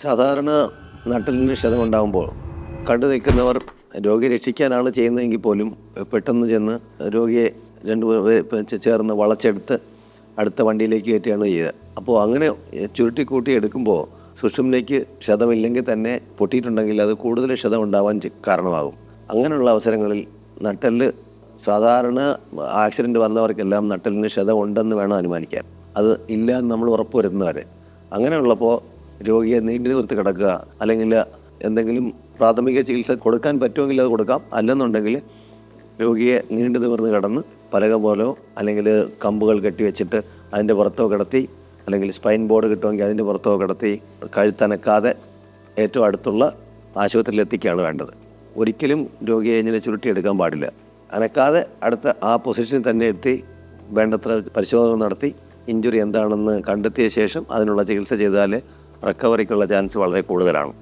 സാധാരണ നട്ടെല്ലിന് ക്ഷതമുണ്ടാകുമ്പോൾ കണ്ടു നിൽക്കുന്നവർ രോഗിയെ രക്ഷിക്കാനാണ് ചെയ്യുന്നതെങ്കിൽ പോലും പെട്ടെന്ന് ചെന്ന് രോഗിയെ ചേർന്ന് വളച്ചെടുത്ത് അടുത്ത വണ്ടിയിലേക്ക് കയറ്റുകയാണ് ചെയ്യുക. അപ്പോൾ അങ്ങനെ ചുരുട്ടിക്കൂട്ടി എടുക്കുമ്പോൾ സുഷുമ്നയ്ക്ക് ക്ഷതമില്ലെങ്കിൽ തന്നെ പൊട്ടിയിട്ടുണ്ടെങ്കിൽ അത് കൂടുതൽ ക്ഷതം ഉണ്ടാവാൻ കാരണമാകും. അങ്ങനെയുള്ള അവസരങ്ങളിൽ നട്ടെല്ല് സാധാരണ ആക്സിഡൻറ്റ് വന്നവർക്കെല്ലാം നട്ടെല്ലിന് ക്ഷതം ഉണ്ടെന്ന് വേണം അനുമാനിക്കാൻ. അത് ഇല്ല എന്ന് നമ്മൾ ഉറപ്പ് വരുന്നവരെ. അങ്ങനെയുള്ളപ്പോൾ രോഗിയെ നീണ്ടു നിവർത്തി കിടക്കുക, അല്ലെങ്കിൽ എന്തെങ്കിലും പ്രാഥമിക ചികിത്സ കൊടുക്കാൻ പറ്റുമെങ്കിൽ അത് കൊടുക്കാം. അല്ലെന്നുണ്ടെങ്കിൽ രോഗിയെ നീണ്ടു നിവർന്ന് കിടന്ന് പലക പോലോ അല്ലെങ്കിൽ കമ്പുകൾ കെട്ടിവെച്ചിട്ട് അതിൻ്റെ പുറത്തോ കിടത്തി, അല്ലെങ്കിൽ സ്പൈൻ ബോർഡ് കിട്ടുമെങ്കിൽ അതിൻ്റെ പുറത്തോ കിടത്തി കഴുത്തനക്കാതെ ഏറ്റവും അടുത്തുള്ള ആശുപത്രിയിൽ എത്തിക്കുകയാണ് വേണ്ടത്. ഒരിക്കലും രോഗിയെ ഇങ്ങനെ ചുരുട്ടിയെടുക്കാൻ പാടില്ല. അനക്കാതെ അടുത്ത ആ പൊസിഷനിൽ തന്നെ എത്തി വേണ്ടത്ര പരിശോധന നടത്തി ഇഞ്ചുറി എന്താണെന്ന് കണ്ടെത്തിയ ശേഷം അതിനുള്ള ചികിത്സ ചെയ്താൽ റിക്കവറിക്കുള്ള ചാൻസ് വളരെ കൂടുതലാണ്.